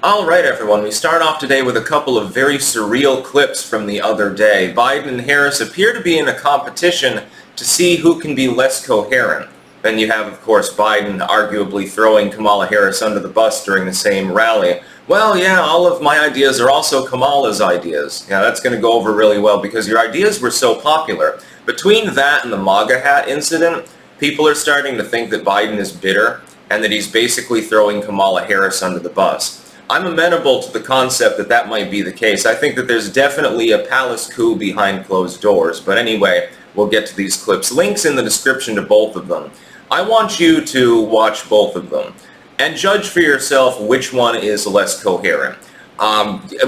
Alright everyone, we start off today with a couple of very surreal clips from the other day. Biden and Harris appear to be in a competition to see who can be less coherent. Then you have, of course, Biden arguably throwing Kamalaharris under the bus during the same rally. Well, yeah, all of my ideas are also Kamala's ideas. Yeah, that's going to go over really well because your ideas were so popular. Between that and the MAGA hat incident, people are starting to think that Biden is bitter and that he's basically throwing Kamala Harris under the bus. I'm amenable to the concept that that might be the case. I think that there's definitely a palace coup behind closed doors. But anyway, we'll get to these clips. Links in the description to both of them. I want you to watch both of them and judge for yourself which one is less coherent.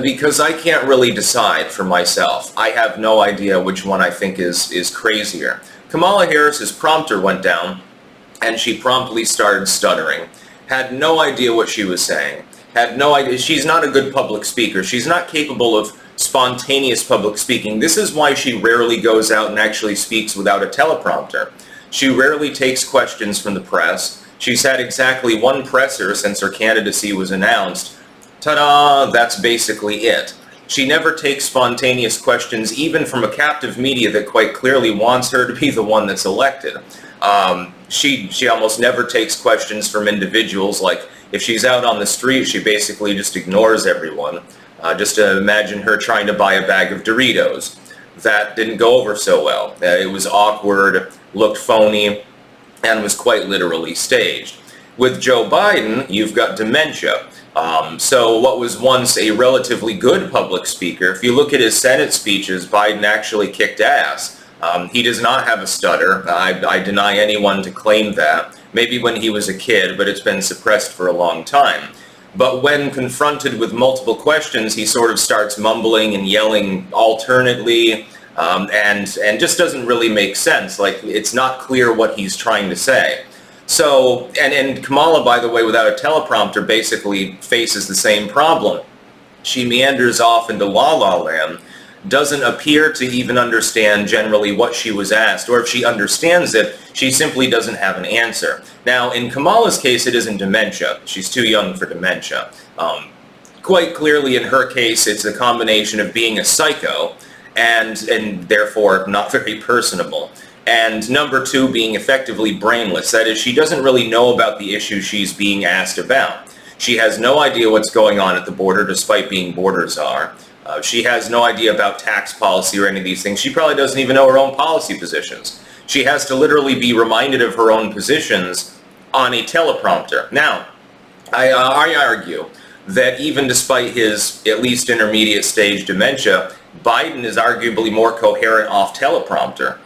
Because I can't really decide for myself. I have no idea which one I think is crazier. Kamala Harris's prompter went down and she promptly started stuttering. Had no idea what she was saying. Had no idea. She's not a good public speaker. She's not capable of spontaneous public speaking. This is why she rarely goes out and actually speaks without a teleprompter. She rarely takes questions from the press. She's had exactly one presser since her candidacy was announced. Ta-da! That's basically it. She never takes spontaneous questions, even from a captive media that quite clearly wants her to be the one that's elected. She almost never takes questions from individuals. Like, if she's out on the street, she basically just ignores everyone. Just imagine her trying to buy a bag of Doritos. That didn't go over so well. It was awkward, looked phony, and was quite literally staged. With Joe Biden, you've got dementia. So what was once a relatively good public speaker, if you look at his Senate speeches, Biden actually kicked ass. He does not have a stutter. I deny anyone to claim that. Maybe when he was a kid, but it's been suppressed for a long time. But when confronted with multiple questions, he sort of starts mumbling and yelling alternately, and just doesn't really make sense. Like, it's not clear what he's trying to say. So, and Kamala, by the way, without a teleprompter, basically faces the same problem. She meanders off into la-la land, doesn't appear to even understand generally what she was asked, or if she understands it, she simply doesn't have an answer. Now, in Kamala's case, it isn't dementia. She's too young for dementia. Quite clearly, in her case, it's a combination of being a psycho and therefore not very personable. And number two, being effectively brainless. That is, she doesn't really know about the issue she's being asked about. She has no idea what's going on at the border, despite being border czar. She has no idea about tax policy or any of these things. She probably doesn't even know her own policy positions. She has to literally be reminded of her own positions on a teleprompter. Now, I argue that even despite his at least intermediate stage dementia, Biden is arguably more coherent off teleprompter.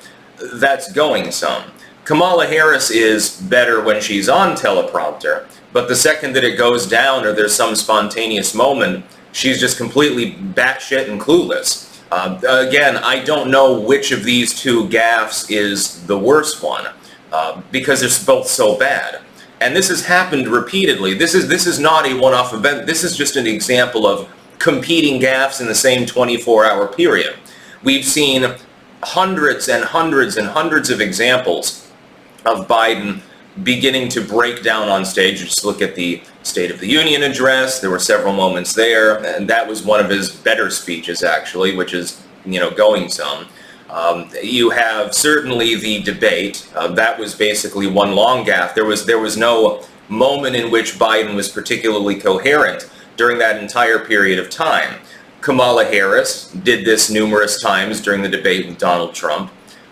That's going some. Kamala Harris is better when she's on teleprompter, but the second that it goes down or there's some spontaneous moment, she's just completely batshit and clueless. Again, I don't know which of these two gaffes is the worst one, because they're both so bad. And this has happened repeatedly. This is not a one-off event. This is just an example of competing gaffes in the same 24-hour period. We've seen hundreds and hundreds and hundreds of examples of Biden beginning to break down on stage. Just look at the State of the Union address. There were several moments there, and that was one of his better speeches, actually, which is, going some. You have certainly the debate. That was basically one long gaffe. There was no moment in which Biden was particularly coherent during that entire period of time. Kamala Harris did this numerous times during the debate with Donald Trump,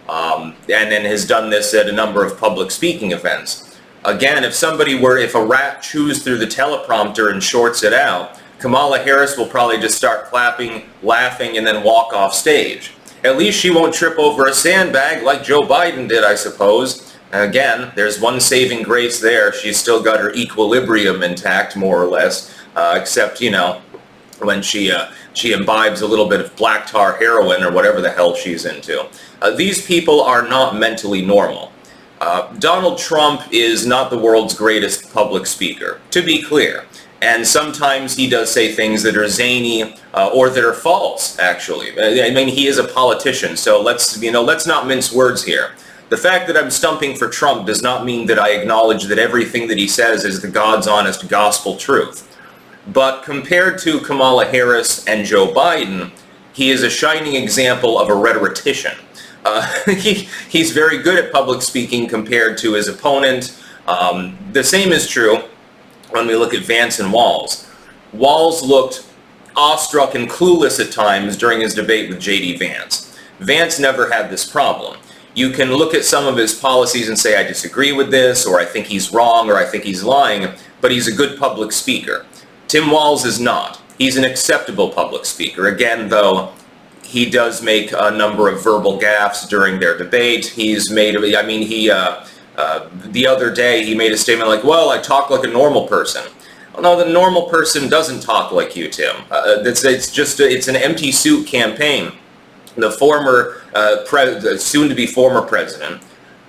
and then has done this at a number of public speaking events. Again, if a rat chews through the teleprompter and shorts it out, Kamala Harris will probably just start clapping, laughing, and then walk off stage. At least she won't trip over a sandbag like Joe Biden did, I suppose. Again, there's one saving grace there. She's still got her equilibrium intact, more or less, except, when she imbibes a little bit of black tar heroin or whatever the hell she's into. These people are not mentally normal. Donald Trump is not the world's greatest public speaker, to be clear. And sometimes he does say things that are zany or that are false, actually. I mean, he is a politician, so let's not mince words here. The fact that I'm stumping for Trump does not mean that I acknowledge that everything that he says is the God's honest gospel truth. But compared to Kamala Harris and Joe Biden, he is a shining example of a rhetorician. He's very good at public speaking compared to his opponent. The same is true when we look at Vance and Walz. Walz looked awestruck and clueless at times during his debate with J.D. Vance. Vance never had this problem. You can look at some of his policies and say, I disagree with this, or I think he's wrong, or I think he's lying, but he's a good public speaker. Tim Walz is not. He's an acceptable public speaker. Again, though, he does make a number of verbal gaffes during their debate. He's made, I mean, the other day he made a statement like, well, I talk like a normal person. Well, no, the normal person doesn't talk like you, Tim. It's an empty suit campaign. The former, soon-to-be former president,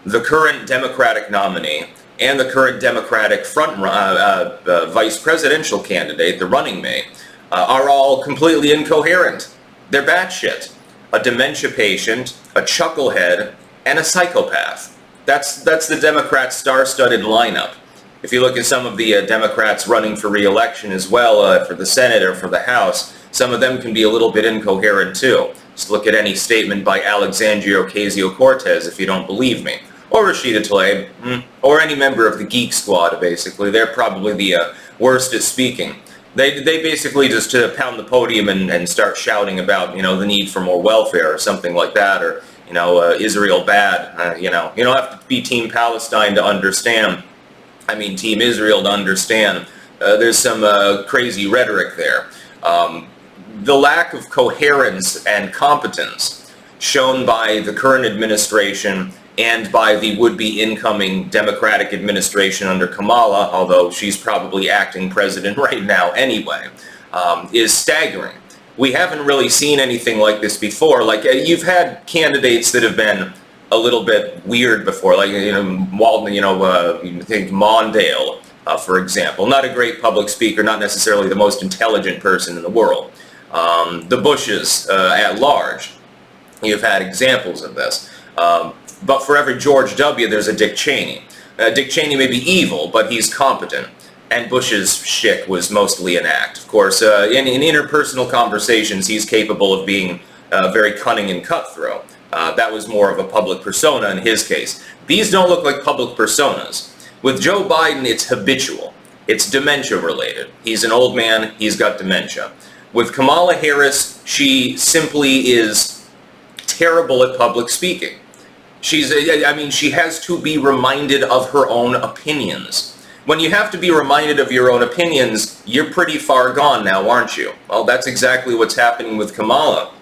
the current Democratic nominee, and the current Democratic vice presidential candidate, the running mate, are all completely incoherent. They're batshit. A dementia patient, a chucklehead, and a psychopath. That's the Democrats' star-studded lineup. If you look at some of the Democrats running for re-election as well, for the Senate or for the House, some of them can be a little bit incoherent too. Just look at any statement by Alexandria Ocasio-Cortez if you don't believe me. Or Rashida Tlaib, or any member of the Geek Squad, basically. They're probably the worst at speaking. They basically just pound the podium and start shouting about, the need for more welfare or something like that, or, Israel bad. You don't have to be Team Palestine to understand. I mean, Team Israel to understand. There's some crazy rhetoric there. The lack of coherence and competence shown by the current administration and by the would-be incoming Democratic administration under Kamala, although she's probably acting president right now anyway, is staggering. We haven't really seen anything like this before. Like, you've had candidates that have been a little bit weird before, like, Walden, you think Mondale, for example. Not a great public speaker, not necessarily the most intelligent person in the world. The Bushes at large, you've had examples of this. But for every George W., there's a Dick Cheney. Dick Cheney may be evil, but he's competent. And Bush's shtick was mostly an act. Of course, in interpersonal conversations, he's capable of being very cunning and cutthroat. That was more of a public persona in his case. These don't look like public personas. With Joe Biden, it's habitual. It's dementia-related. He's an old man. He's got dementia. With Kamala Harris, she simply is terrible at public speaking. She has to be reminded of her own opinions. When you have to be reminded of your own opinions, you're pretty far gone now, aren't you? Well, that's exactly what's happening with Kamala.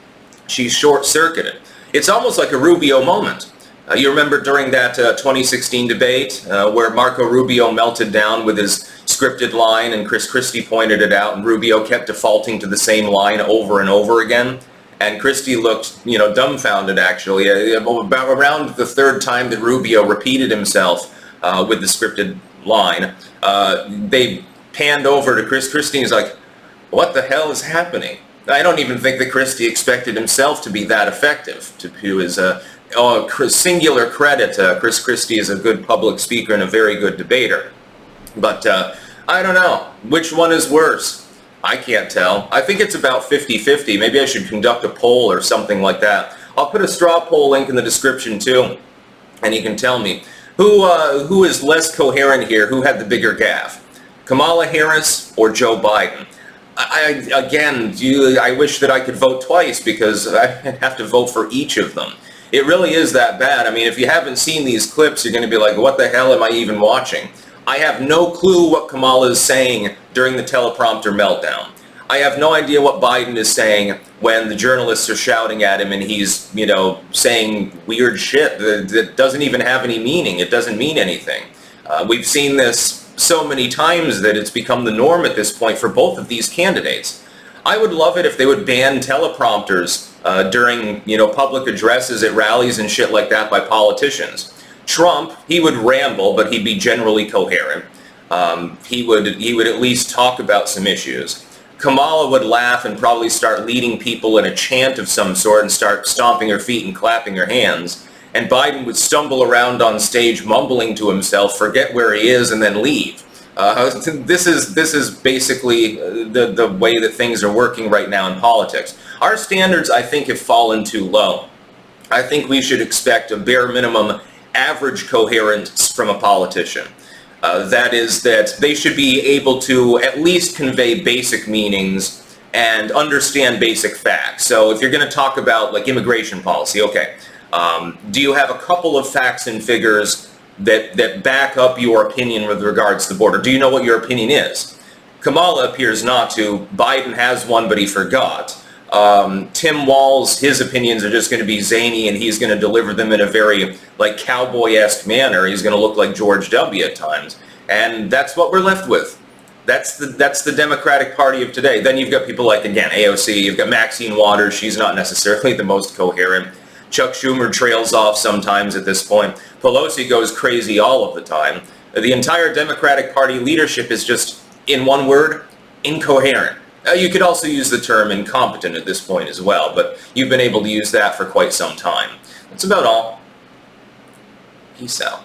She's short-circuited. It's almost like a Rubio moment. You remember during that 2016 debate where Marco Rubio melted down with his scripted line and Chris Christie pointed it out, and Rubio kept defaulting to the same line over and over again? And Christie looked, dumbfounded, actually. About around the third time that Rubio repeated himself with the scripted line, they panned over to Chris Christie, and he's like, what the hell is happening? I don't even think that Christie expected himself to be that effective. To his singular credit, Chris Christie is a good public speaker and a very good debater. But I don't know. Which one is worse? I can't tell. I think it's about 50-50. Maybe I should conduct a poll or something like that. I'll put a straw poll link in the description too, and you can tell me who is less coherent here, who had the bigger gaffe, Kamala Harris or Joe Biden. I wish that I could vote twice because I have to vote for each of them. It really is that bad. I mean, if you haven't seen these clips, you're going to be like, what the hell am I even watching? I have no clue what Kamala is saying during the teleprompter meltdown. I have no idea what Biden is saying when the journalists are shouting at him and he's, saying weird shit that doesn't even have any meaning. It doesn't mean anything. We've seen this so many times that it's become the norm at this point for both of these candidates. I would love it if they would ban teleprompters during, public addresses at rallies and shit like that by politicians. Trump, he would ramble, but he'd be generally coherent. He would at least talk about some issues. Kamala would laugh and probably start leading people in a chant of some sort and start stomping her feet and clapping her hands. And Biden would stumble around on stage mumbling to himself, forget where he is, and then leave. This is basically the way that things are working right now in politics. Our standards, I think, have fallen too low. I think we should expect a bare minimum average coherence from a politician. That is, that they should be able to at least convey basic meanings and understand basic facts. So if you're going to talk about like immigration policy, okay, do you have a couple of facts and figures that back up your opinion with regards to the border? Do you know what your opinion is? Kamala appears not to. Biden has one, but he forgot. Tim Walz, his opinions are just going to be zany, and he's going to deliver them in a very like cowboy-esque manner. He's going to look like George W. at times, and that's what we're left with. That's the Democratic Party of today. Then you've got people like, again, AOC. You've got Maxine Waters. She's not necessarily the most coherent. Chuck Schumer trails off sometimes at this point. Pelosi goes crazy all of the time. The entire Democratic Party leadership is just, in one word, incoherent. You could also use the term incompetent at this point as well, but you've been able to use that for quite some time. That's about all. Peace out.